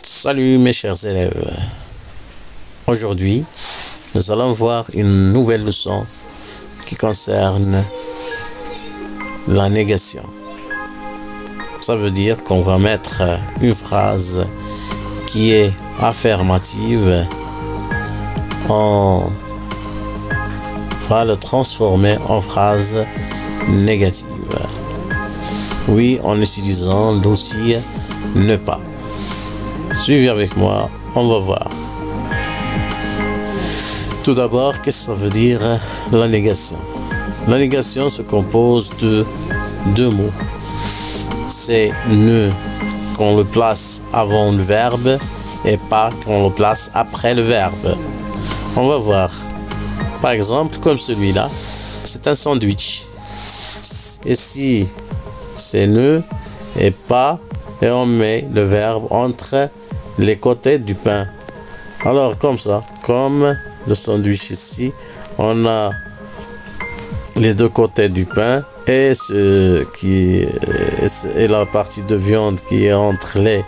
Salut mes chers élèves. Aujourd'hui, nous allons voir une nouvelle leçon qui concerne la négation. Ça veut dire qu'on va mettre une phrase qui est affirmative, on va le transformer en phrase négative. Oui, en utilisant l'outil ne pas. Suivez avec moi, on va voir. Tout d'abord, qu'est-ce que ça veut dire la négation? La négation se compose de deux mots. C'est ne qu'on le place avant le verbe et pas qu'on le place après le verbe. On va voir. Par exemple, comme celui-là, c'est un sandwich. Ici, c'est ne et pas, et on met le verbe entre les côtés du pain. Alors comme ça, comme le sandwich ici, on a les deux côtés du pain et ce qui est la partie de viande qui est entre les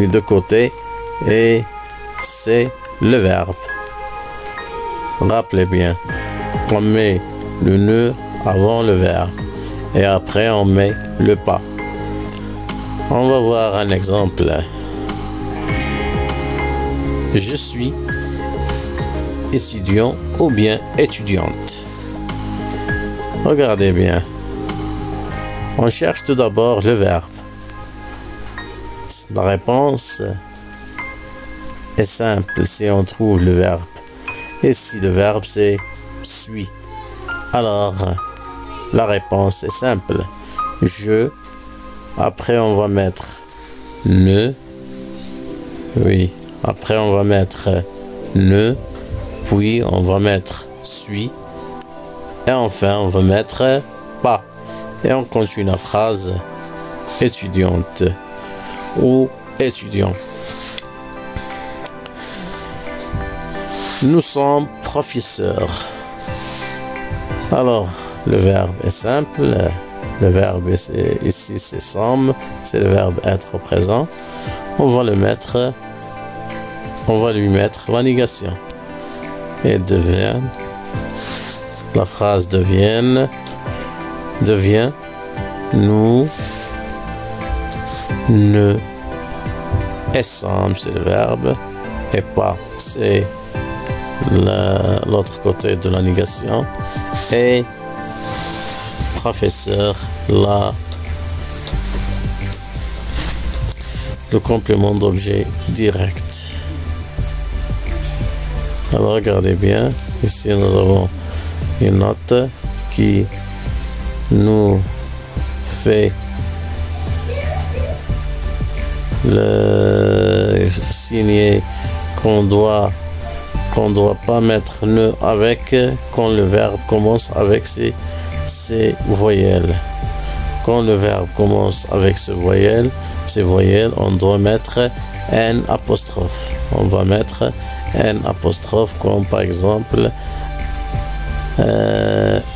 deux côtés, et c'est le verbe. Rappelez bien, on met le ne avant le verbe et après on met le pas. On va voir un exemple. Je suis étudiant ou bien étudiante. Regardez bien. On cherche tout d'abord le verbe. La réponse est simple si on trouve le verbe. Et si le verbe c'est suis. Alors, la réponse est simple. Je. Après, on va mettre ne. Oui. Après, on va mettre ne, puis on va mettre suis, et enfin, on va mettre pas. Et on continue la phrase étudiante ou étudiant. Nous sommes professeurs. Alors, le verbe est simple. Le verbe ici, c'est sommes. C'est le verbe être au présent. On va lui mettre la négation. Et la phrase devient, nous, ne, et sommes, c'est le verbe, et pas, c'est l'autre côté de la négation, et professeur, le complément d'objet direct. Alors regardez bien, ici nous avons une note qui nous fait le signer qu'on doit pas mettre ne avec quand le verbe commence avec ces voyelles. Quand le verbe commence avec ces voyelles, on doit mettre un apostrophe. On va mettre un apostrophe comme par exemple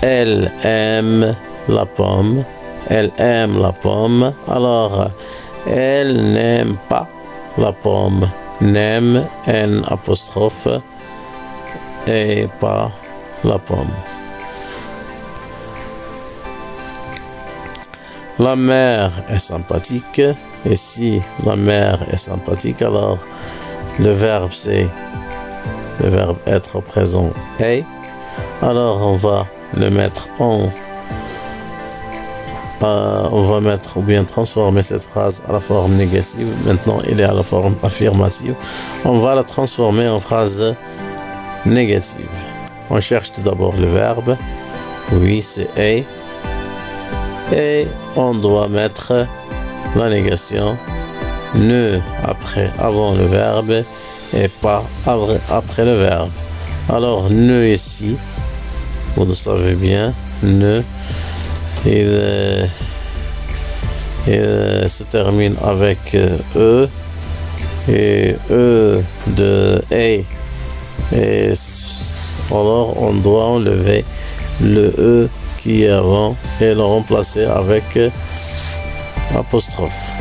elle aime la pomme. Elle aime la pomme. Alors elle n'aime pas la pomme. N'aime un apostrophe et pas la pomme. La mère est sympathique. Et si la mère est sympathique, alors le verbe c'est le verbe être au présent est. Alors on va le mettre on va mettre ou bien transformer cette phrase à la forme négative. Maintenant il est à la forme affirmative. On va la transformer en phrase négative. On cherche tout d'abord le verbe. Oui, c'est est. Et on doit mettre la négation ne avant le verbe et pas après le verbe. Alors ne ici, vous le savez bien, ne il se termine avec e, et e de et alors on doit enlever le e qui est avant et le remplacer avec apostrophe.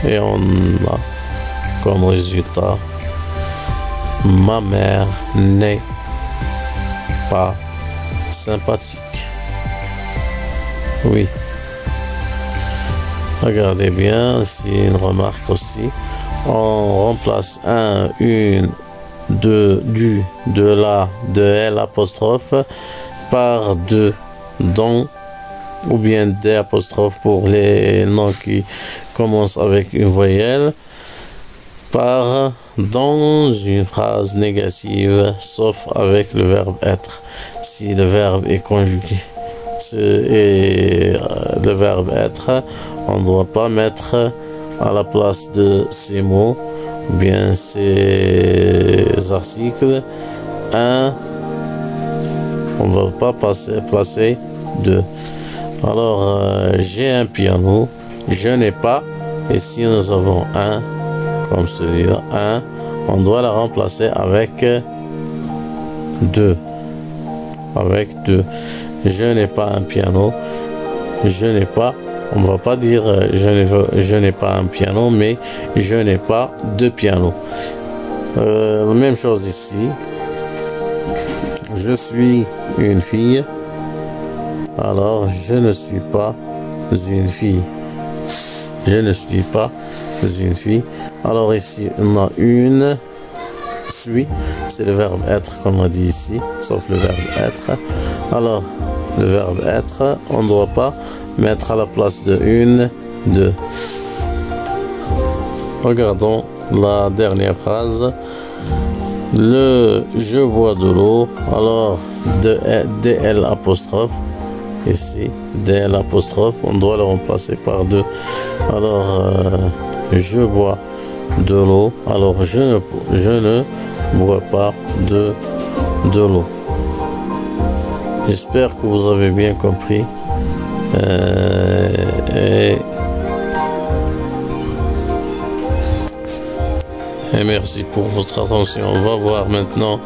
Et on a comme résultat, ma mère n'est pas sympathique. Oui. Regardez bien, ici une remarque aussi. On remplace un, une, de, du, de la, de L apostrophe par de, dont, ou bien des apostrophes pour les noms qui commencent avec une voyelle, par dans une phrase négative, sauf avec le verbe être. Si le verbe est conjugué et le verbe être, on ne doit pas mettre à la place de ces mots, ou bien ces articles, un, on ne va pas placer de. Alors, j'ai un piano, je n'ai pas, et si nous avons un, comme celui-là, un, on doit la remplacer avec deux. Avec deux. Je n'ai pas un piano, je n'ai pas, on ne va pas dire je n'ai pas un piano, mais je n'ai pas de piano. La même chose ici. Je suis une fille, alors je ne suis pas une fille. Je ne suis pas une fille. Alors ici, on a une, suis, c'est le verbe être comme on dit ici, sauf le verbe être. Alors, le verbe être, on ne doit pas mettre à la place de une, deux. Regardons la dernière phrase. Le je bois de l'eau, alors DL apostrophe, ici, DL apostrophe, on doit le remplacer par deux. Alors, je bois de l'eau, alors je ne bois pas de l'eau. J'espère que vous avez bien compris. Et merci pour votre attention. On va voir maintenant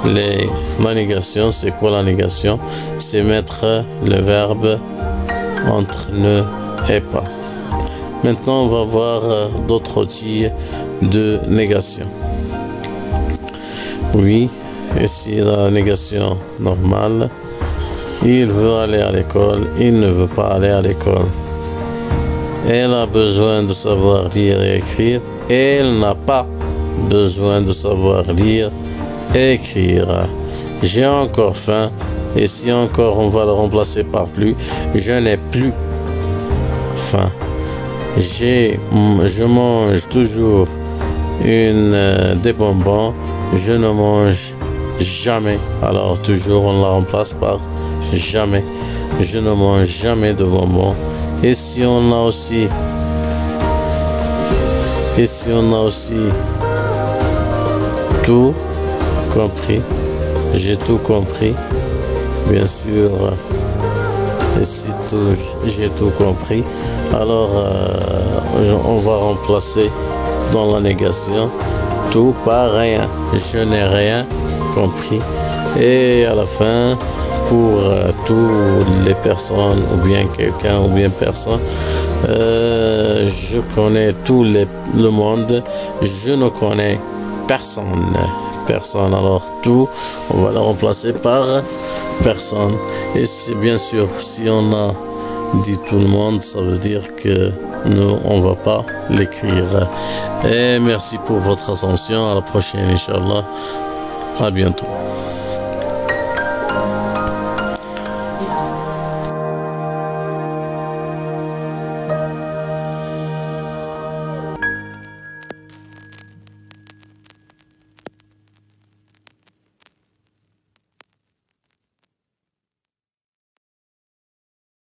la négation. C'est quoi la négation? C'est mettre le verbe entre ne et pas. Maintenant, on va voir d'autres outils de négation. Oui, ici la négation normale. Il veut aller à l'école, il ne veut pas aller à l'école. Elle a besoin de savoir lire et écrire. Elle n'a pas besoin de savoir lire et écrire. J'ai encore faim. Et si encore on va le remplacer par plus, je n'ai plus faim. Je mange toujours des bonbons. Je ne mange jamais. Alors toujours on la remplace par jamais. Je ne mange jamais de bonbons. Et si on a aussi tout compris, j'ai tout compris, bien sûr, ici j'ai tout compris, alors on va remplacer dans la négation tout par rien, je n'ai rien compris. Et à la fin, pour toutes les personnes, ou bien quelqu'un, ou bien personne, je connais tout le monde, je ne connais personne. Alors tout, on va le remplacer par personne. Et c'est bien sûr, si on a dit tout le monde, ça veut dire que nous, on va pas l'écrire. Et merci pour votre attention. À la prochaine, Inch'Allah. À bientôt.